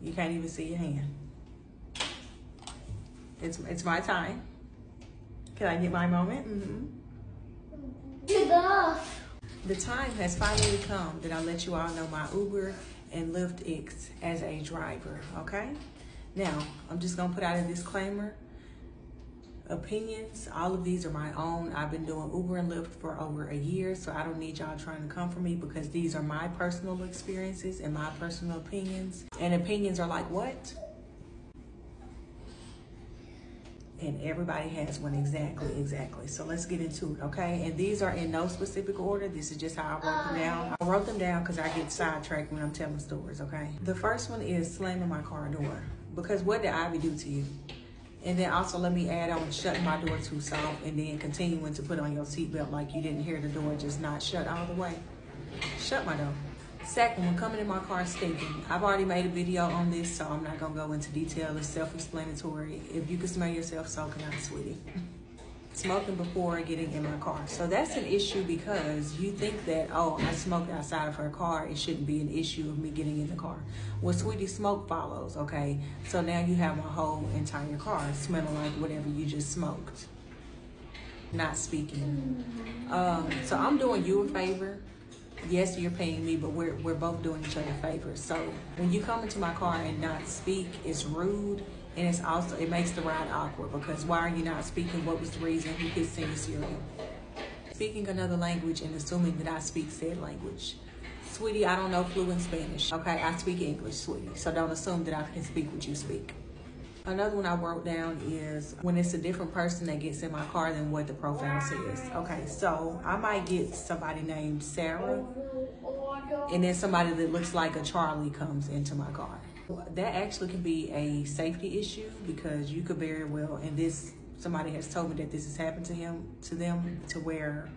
You can't even see your hand. It's my time. Can I get my moment? The time has finally come that I let you all know my Uber and Lyft icks as a driver, okay? Now, I'm just gonna put out a disclaimer. Opinions, all of these are my own. I've been doing Uber and Lyft for over a year, so I don't need y'all trying to come for me because these are my personal experiences and my personal opinions. And opinions are like what? And everybody has one, exactly. So let's get into it, okay? And these are in no specific order. This is just how I wrote them down. I wrote them down because I get sidetracked when I'm telling stories, okay? The first one is slamming my car door. Because what did Ivy do to you? And then also let me add on shutting my door too soft and then continuing to put on your seatbelt like you didn't hear the door just not shut all the way. Shut my door. Second, when coming in my car stinking. I've already made a video on this, so I'm not gonna go into detail. It's self-explanatory. If you can smell yourself, so can I, sweetie. Smoking before getting in my car. So that's an issue because you think that, oh, I smoked outside of her car. It shouldn't be an issue of me getting in the car. Well, sweetie, smoke follows, okay? So now you have my whole entire car smelling like whatever you just smoked. Not speaking. So I'm doing you a favor. Yes, you're paying me, but we're both doing each other favors. So when you come into my car and not speak, it's rude, and it's also, it makes the ride awkward because why are you not speaking? What was the reason? Who kissed in your cereal? Speaking another language and assuming that I speak said language. Sweetie, I don't know fluent Spanish. Okay, I speak English, sweetie. So don't assume that I can speak what you speak. Another one I wrote down is when it's a different person that gets in my car than what the profile says. Okay, so I might get somebody named Sarah and then somebody that looks like a Charlie comes into my car. That actually can be a safety issue because you could very well, and this, somebody has told me that this has happened to them to where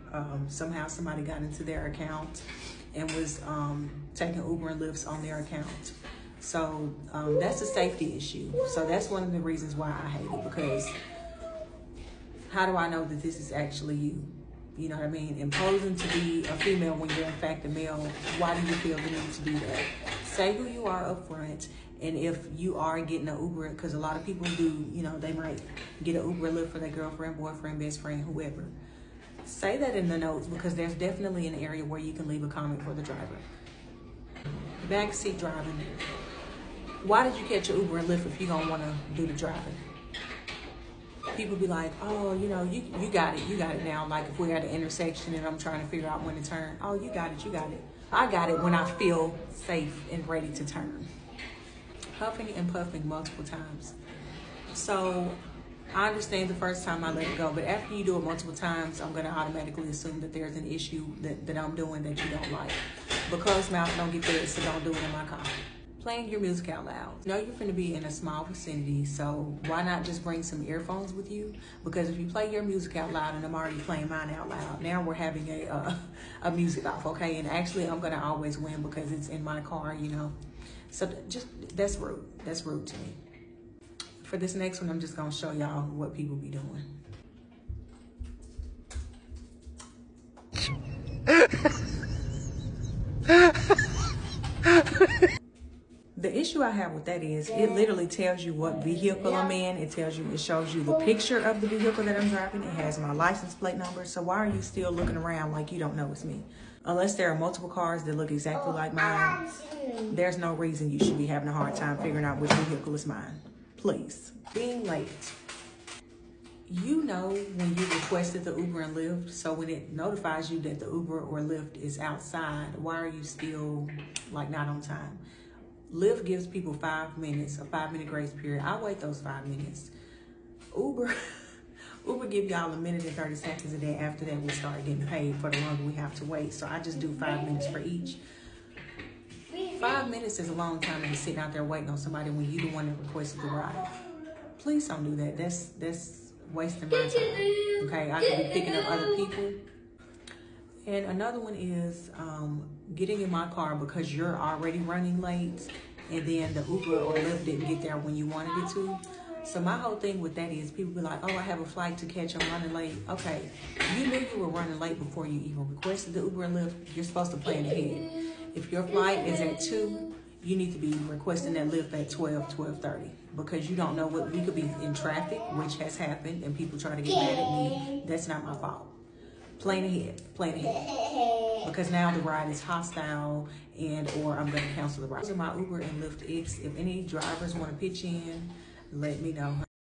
somehow somebody got into their account and was taking Uber and Lyfts on their account. So that's a safety issue. So that's one of the reasons why I hate it, because how do I know that this is actually you? You know what I mean? Imposing to be a female when you're in fact a male, why do you feel the need to do that? Say who you are up front, and if you are getting an Uber, because a lot of people do, you know, they might get an Uber Lyft for their girlfriend, boyfriend, best friend, whoever. Say that in the notes because there's definitely an area where you can leave a comment for the driver. Backseat driving. Why did you catch an Uber and Lyft if you don't want to do the driving? People be like, oh, you know, you got it now. Like if we're at an intersection and I'm trying to figure out when to turn. Oh, you got it. I got it when I feel safe and ready to turn. Huffing and puffing multiple times. So I understand the first time I let it go, but after you do it multiple times, I'm going to automatically assume that there's an issue that I'm doing that you don't like. Because mouth don't get fed, so don't do it in my car. Playing your music out loud. You know you're finna be in a small vicinity, so why not just bring some earphones with you? Because if you play your music out loud and I'm already playing mine out loud, now we're having a music off, okay? And actually I'm gonna always win because it's in my car, you know? So just, that's rude. That's rude to me. For this next one, I'm just gonna show y'all what people be doing. The issue I have with that is it literally tells you what vehicle I'm in. It shows you the picture of the vehicle that I'm driving. It has my license plate number. So why are you still looking around like you don't know it's me? Unless there are multiple cars that look exactly like mine, there's no reason you should be having a hard time figuring out which vehicle is mine. Please. Being late. You know when you requested the Uber and Lyft, so when it notifies you that the Uber or Lyft is outside, why are you still like not on time? Lyft gives people 5 minutes, a 5-minute grace period. I wait those 5 minutes. Uber give y'all 1 minute and 30 seconds, and then after that we start getting paid for the longer we have to wait. So I just do 5 minutes for each. 5 minutes is a long time to be sitting out there waiting on somebody when you the one that requested the ride. Please don't do that. That's wasting my time. Okay, I could be picking up other people. And another one is getting in my car because you're already running late and then the Uber or Lyft didn't get there when you wanted it to. So my whole thing with that is people be like, oh, I have a flight to catch, I'm running late. Okay, you knew you were running late before you even requested the Uber and Lyft. You're supposed to plan ahead. If your flight is at 2 you need to be requesting that lift at 12:30, because you don't know what, we could be in traffic, which has happened, and people try to get mad at me. That's not my fault. Plan ahead, because now the ride is hostile, and or I'm going to cancel the ride. Those are my Uber and Lyft icks. If any drivers want to pitch in, let me know,